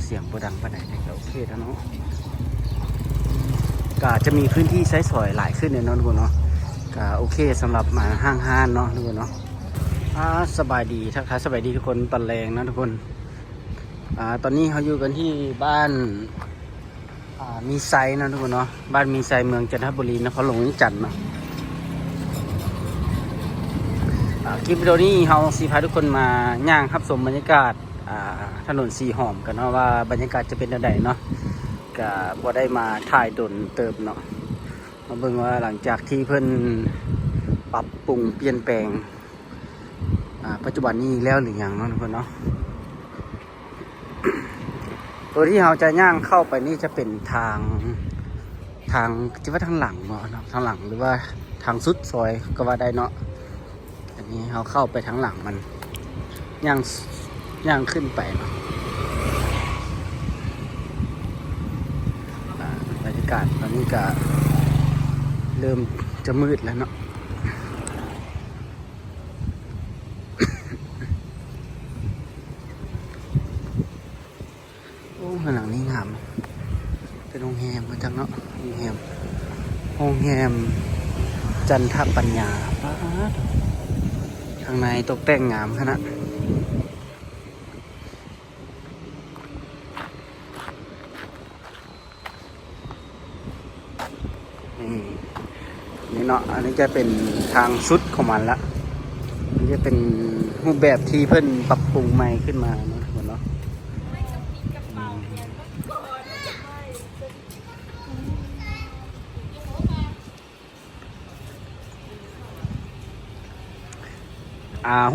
เสียงโปรดังปานใดแต่โอเคแล้วเนาะก็จะมีพื้นที่ใช้สอยหลายขึ้นเนี่ยเนาะทุกคนเนาะก็โอเคสำหรับมาห้างห้านเนาะทุกคนเนาะสบายดีทักทายสบายดีทุกคนตอนแรงนะทุกคนตอนนี้เขาอยู่กันที่บ้านมีไซนะทุกคนเนาะบ้านมีไซเมืองจันทบุรีนครหลวงจันทร์เนาะคลิปวิดีโอนี้เราสีพาทุกคนมาย่างครับชมบรรยากาศถนนสีหอมกันเนาะว่าบรรยากาศจะเป็นยังไงเนาะก็บ่ได้มาถ่ายดนเติมเนาะมาเบิ่งว่าหลังจากที่เพิ่นปรับปรุงเปลี่ยนแปลงปัจจุบันนี้แล้วหรือยังเนาะทุกคนเนาะตัวที่เราจะย่างเข้าไปนี่จะเป็นทางที่ว่าทางหลังเนาะทางหลังหรือว่าทางสุดซอยก็ว่าได้เนาะอันนี้เราเข้าไปทางหลังมันย่างขึ้นไปเนาะบรรยากาศตอนนี้ก็เริ่มจะมืดแล้วเนาะโอ้ข้างหลังนี้งามเป็นโรงแรมมาจากเนาะโรงแรมจันทปัญญาข้างในตกแต่งงามขนาดนี่เนาะอันนี้จะเป็นทางสุดของมันละนี่จะเป็นรูปแบบที่เพิ่นปรับปรุงใหม่ขึ้นมาเนาะเนาะ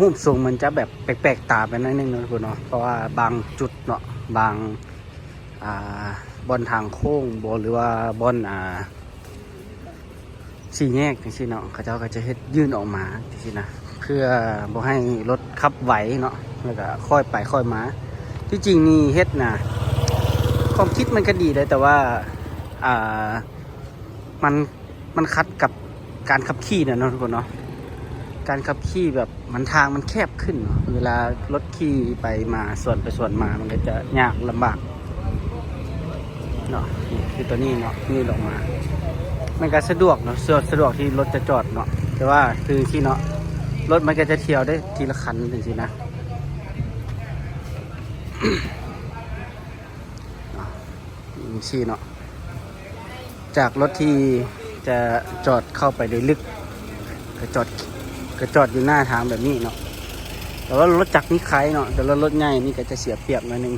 รูปทรงมันจะแบบแปลกๆตาไปนิดนึงเนาะคุณเนาะเพราะว่าบางจุดเนาะบางบอนทางโค้งบนหรือว่าบอนสี่แยกนี่สิเนาะเขาเจ้าก็จะเฮ็ดยื่นออกมาสินะเพื่อบ่ให้รถขับไหวเนาะแล้วก็ค่อยไปค่อยมาที่จริงนี่เฮ็ดนะความคิดมันก็ดีเลยแต่ว่ามันคัดกับการขับขี่เนาะทุกคนเนาะการขับขี่แบบมันทางมันแคบขึ้นเนาะเวลารถขี่ไปมาส่วนไปส่วนมามันก็จะยากลำบากเนาะนี่คือตัวนี้เนาะนี่ออกมามันก็สะดวกเนาะสะดวกที่รถจะจอดเนาะแต่ว่าคือที่เนาะรถมันก็จะเที่ยวได้ทีละคันจริงๆนะชี้เนาะจากรถที่จะจอดเข้าไปโดยลึกก็จอดอยู่หน้าทางแบบนี้เนาะแต่ว่ารถจักรนี่คล้ายเนาะแต่รถใหญ่นี่ก็จะเสียเปรียบหน่อยนึง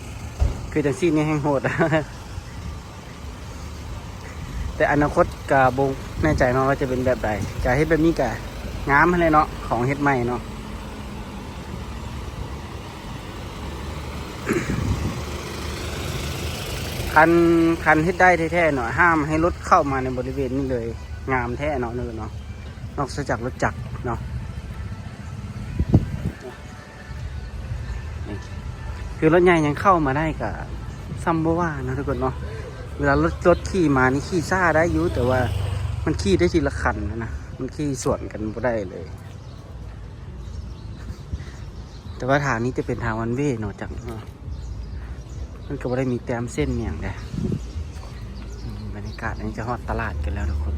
คือจังซี่นี่แห้งโหด แต่อนาคตกับบงแน่ใจเนาะว่าจะเป็นแบบใดจะให้แบบนี้กะงามเลยเนาะของเฮ็ดใหม่เนาะ คันเฮ็ดได้แท้ๆเนาะห้ามให้รถเข้ามาในบริเวณนี้เลยงามแท้เนาะเนาะนอกจากรถจักรเนาะคือรถใหญ่ยังเข้ามาได้กับซัมโบว่านะทุกคนเนาะเวลารถขี่มานี่ขี่ซ่าได้อยู่แต่ว่ามันขี่ได้ทีละคันนะมันขี่สวนกันไม่ได้เลยแต่ว่าทางนี้จะเป็นทางวันเวย์เนาะจากมันก็ไม่ได้มีแต้มเส้นอย่างใดบรรยากาศอันนี้จะฮอดตลาดกันแล้วทุกคน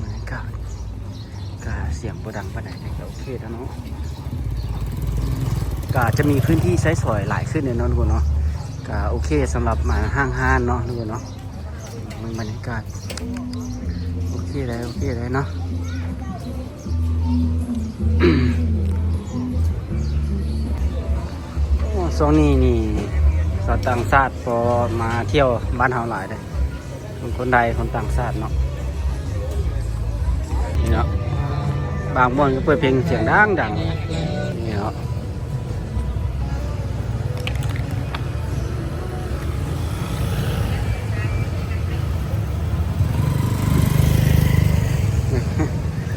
บรรยากาศก็เสียงโปรดังปานใดแต่โอเคแล้วเนาะก็จะมีพื้นที่ใช้สอยหลายขึ้นเนี่ยเนาะทุกคนเนาะก็โอเคสำหรับมาห้างห้านเนาะทุกคนเนาะบรรยากาศโอเคเลยเนาะช่วงนี้นี่ชาวต่างชาติพอมาเที่ยวบ้านเฮาหลายเลยคนใดคนต่างชาติเนาะนี่เนาะบางม่วนก็เปิดเพลงเสียงดังนี่เนาะ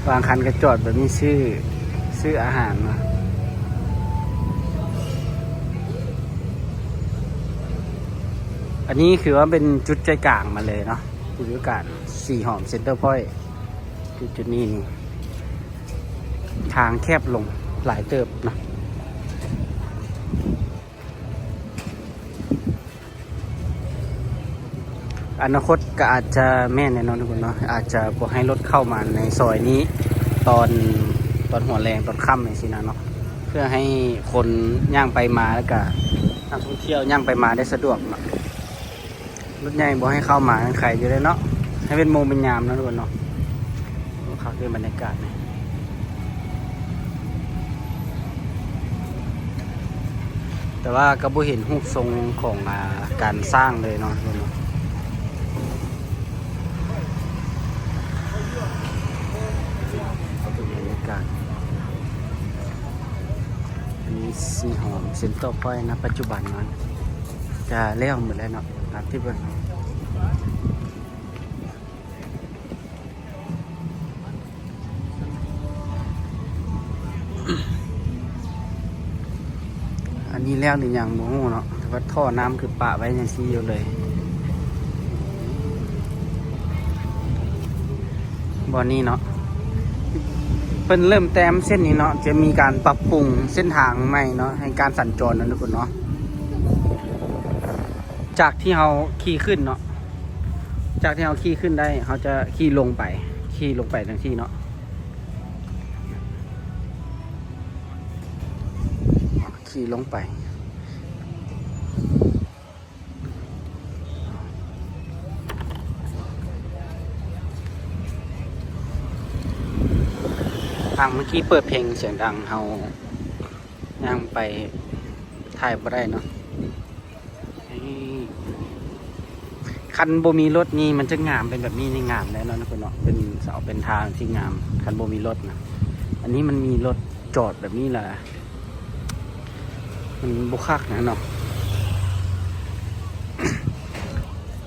บางคันก็จอดแบบนี้ซื้ออาหารเนาะอันนี้คือว่าเป็นจุดใจกลางมาเลยเนาะจุดกลางสี่หอมเซ็นเตอร์พอยต์จุดนี้นี่ทางแคบลงหลายเติบเนาะ อนาคตก็อาจจะแม่นแน่นอนทุกคนเนาะอาจจะบ่ให้รถเข้ามาในซอยนี้ตอนหัวแรงตอนค่ำอย่างนี้นะเนาะเพื่อให้คนย่างไปมาแล้วก็นักท่องเที่ยวย่างไปมาได้สะดวกเนาะรถใหญ่บ่ให้เข้ามาใครอยู่เลยเนาะให้เป็นโมงเป็นยามนะทุกคนเนาะเขาคือบรรยากาศนะแต่ว่าก็บ่เห็นรูปทรงของการสร้างเลยเนาะทุกคนเนาะบรรยากาศอันนี้สีหอมเส้นต่อไปนะปัจจุบันนั้นจะเลี้ยวหมดแล้วเนาะตามที่เบิ่งอันนี้แล้วหรือยังโมโหเนาะแต่ว่าท่อน้ำคือปะไว้อย่างซีอยู่เลยบ่อนี้เนาะเป็นเริ่มแต้มเส้นนี้เนาะจะมีการปรับปรุงเส้นทางใหม่เนาะให้การสัญจรนะทุกคนเนาะจากที่เราขี่ขึ้นเนาะจากที่เราขี่ขึ้นได้เขาจะขี่ลงไปทั้งที่เนาะขี่ลงไปทางเมื่อกี้เปิดเพลงเสียงดังเฮาย่างไปถ่ายบ่ได้เนาะคันบ่มีรถนี่มันจะงามเป็นแบบนี้นี่งามแล้วเนาะทุกคนเนาะเป็นเสาเป็นทางที่งามคันบ่มีรถนะอันนี้มันมีรถจอดแบบนี้แหละมันบุคักนะเนาะ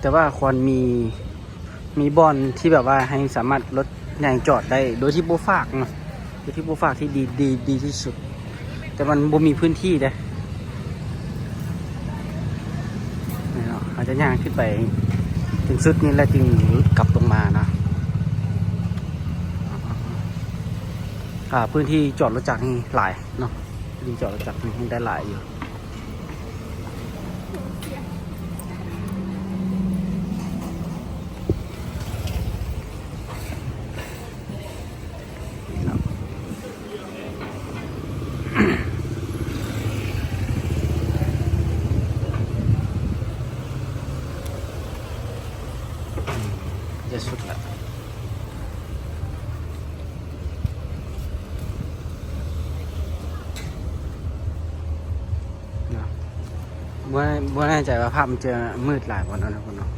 แต่ว่าควรมีบอนที่แบบว่าให้สามารถรถใหญ่จอดได้โดยที่บ่ฟากเนาะโดยที่บ่ฟากที่ดีที่สุดแต่มันบ่มีพื้นที่เด้นี่เนาะอาจจะย่างขึ้นไปถึงสุดนี้แล้วจึงกลับลงมานะพื้นที่จอดรถจักรนี่หลายเนาะพื้นที่จอดรถจักรนี่ได้หลายอยู่จะสุดละบ่แน่ใจว่าภาพมันจะมืดหลายกว่านั้นนะคุณเนาะ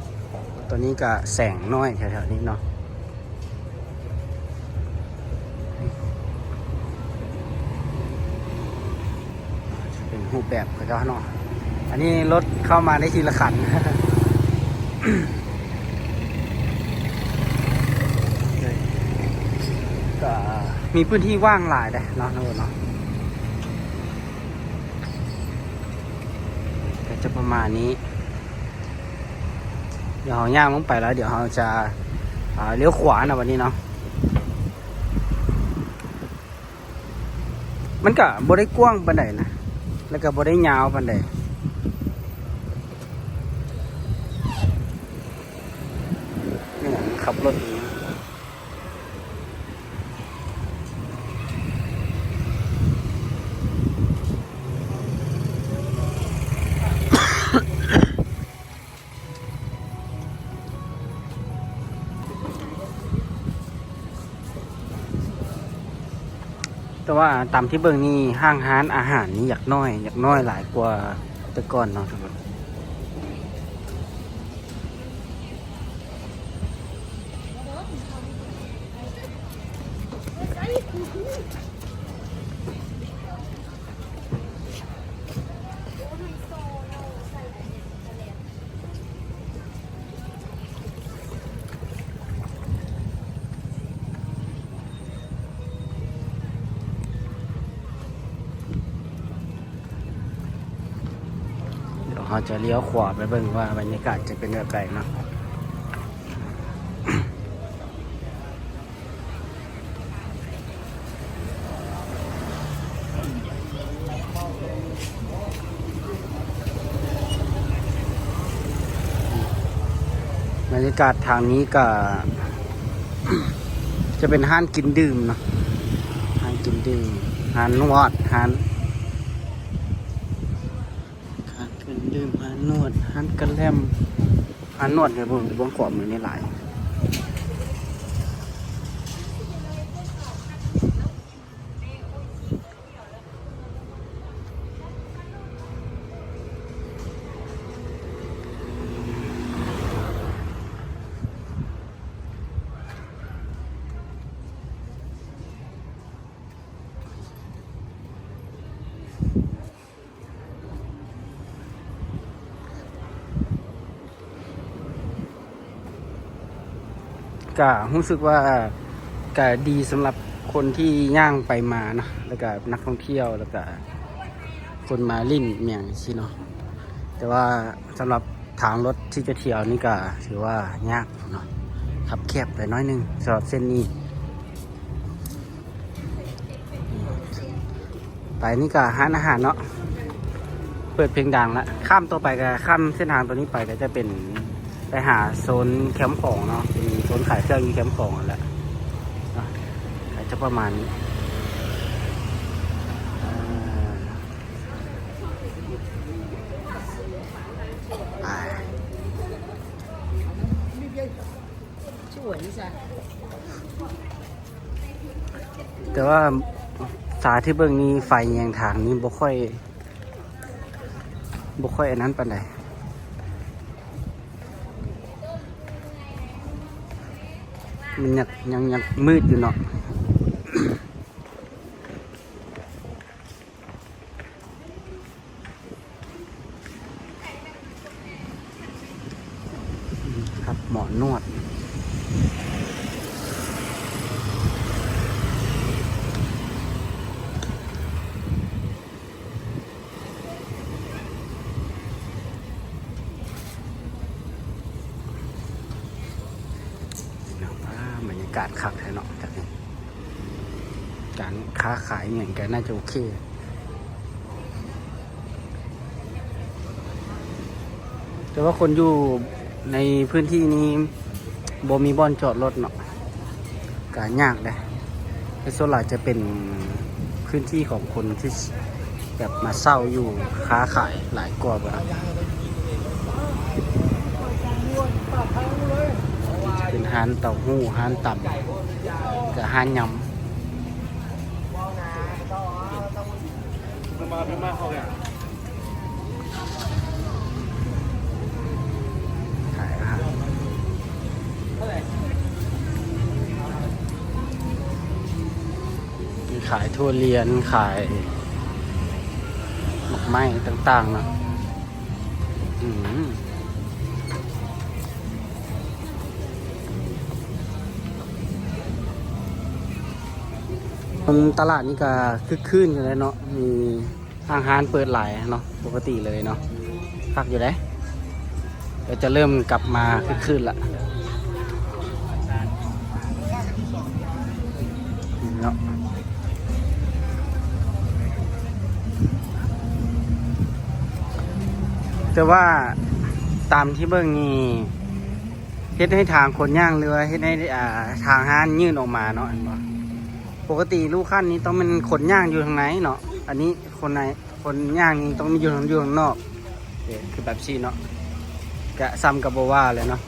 ตอนนี้ก็แสงน้อยแถวๆนี้เนาะเป็นรูปแบบเขาเนาะอันนี้รถเข้ามาได้ทีละคัน ก็มีพื้นที่ว่างหลายเลยเนาะเนาะก็จะประมาณนี้เดี๋ยวเราย่างลงไปแล้วเดี๋ยวเราจะเลี้ยวขวานะวันนี้เนาะมันก็บ่ได้กว้างปานใดนะแล้วก็บ่ได้ยาวปานใดนี่ขับรถนี้แต่ว่าตามที่เบิ่งนี่ห้างร้านอาหารนี่อยากน้อยหลายกว่าแต่ก่อนเนาะทุกคนเราจะเลี้ยวขวาไปเบิ่งว่าบรรยากาศจะเป็นแบบไรเนาะ บรรยากาศทางนี้ก็ จะเป็นห้านกินดื่มเนาะห้านกินดื่มห้านนวดห้านกินดื่มห้านนวดห้านกระแลมห้านนวดเนี่ยผมขอมือในหลายก็รู้สึกว่าก็ดีสำหรับคนที่ย่างไปมานะแล้วก็นักท่องเที่ยวแล้วก็คนมาลิ่นเมียงสิเนาะแต่ว่าสำหรับทางรถที่จะเที่ยวนี่ก็ถือว่ายากเนาะขับแคบไปน้อยนึงสำหรับเส้นนี้ไปนี่ก็ร้านอาหารเนาะเปิดเพลงดังละข้ามตัวไปก็ข้ามเส้นทางตัวนี้ไปก็จะเป็นไปหาโซนแคมป์ของเนาะเป็นโซนขายเครื่องอยู่แคมป์ของนั่นแหละจะประมาณนี้แต่ว่าสาที่เบื้องนี้ไฟแยงทางนี้บ่ค่อยอันนั้นปานใดมันยังมืดอยู่เนาะครับหมอนวดบรรยากาศคักแท้เนาะจากนี้การค้าขายอย่างแกน่าจะโอเคแต่ว่าคนอยู่ในพื้นที่นี้บ่มีบ่อนจอดรถเนาะก็ยากเลยแต่ส่วนใหญ่จะเป็นพื้นที่ของคนที่แบบมาเศร้าอยู่ค้าขายหลายกว่าแบบเป็นห้านเต้าหู้ห้านต่ำกับห้านยำขายอาหารมีขายทั่วเรียนขายหมกไม้ต่างๆนะตลาดนี่ก็คึกคืนกันเลยเนาะมีอาหารเปิดหลายเนาะปกติเลยเนาะพักอยู่ได้เดี๋ยวจะเริ่มกลับมาคึกคืนละเนาะแต่ว่าตามที่เบิ่งนี่เฮ็ดให้ทางคนย่างเรือเฮ็ดให้ทางห้านยื่นออกมาเนาะปกติลูกขั้นนี้ต้องเป็นคนย่างอยู่ทางไหนเนาะอันนี้คนย่างนี่ต้องมีอยู่ข้างนอกคือแบบชีเนาะกะซ้ำกับโบว่าเลยเนาะ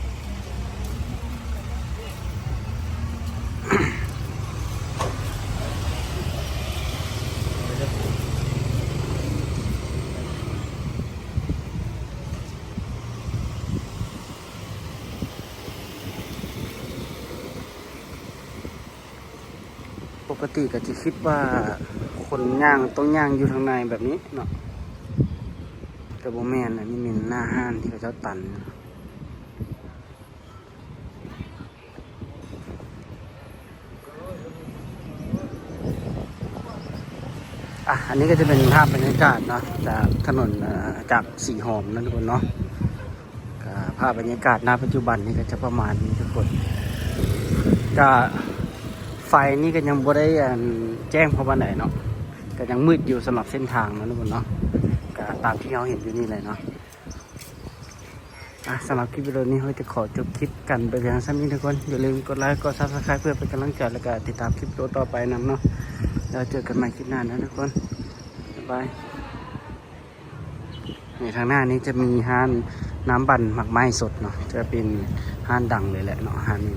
ปกติก็จะคิดว่าคนย่างต้องย่างอยู่ทางในแบบนี้เนาะแต่โบแมนอันนี้เป็นหน้าห้านที่เขาเจ้าตันอันนี้ก็จะเป็นภาพบรรยากาศเนาะจากถนนจากสีหอมนะทุกคนเนาะภาพบรรยากาศณปัจจุบันนี่ก็จะประมาณนี้ทุกคนก็ไฟนี่ก็ยังบ่ได้แจ้งเพราะว่าไหนเนาะก็ยังมืดอยู่สำหรับเส้นทางนะทุกคนเนาะก็ตามที่เราเห็นอยู่นี่เลยเนาะ สำหรับคลิปวิดีโอนี้เราจะขอจบคลิปกันไปเพียงเท่านี้ทุกคนอย่าลืมกดไลค์กด Subscribe เพื่อเป็นกำลังใจและก็ติดตามคลิปวิดีโอต่อไปนำเนาะแล้วเจอกันใหม่คลิปหน้านะทุกคนบ๊ายบายในทางหน้านี้จะมีห้านน้ำปั่นหมักไม้สดเนาะจะเป็นห้านดังเลยแหละเนาะห้านนี้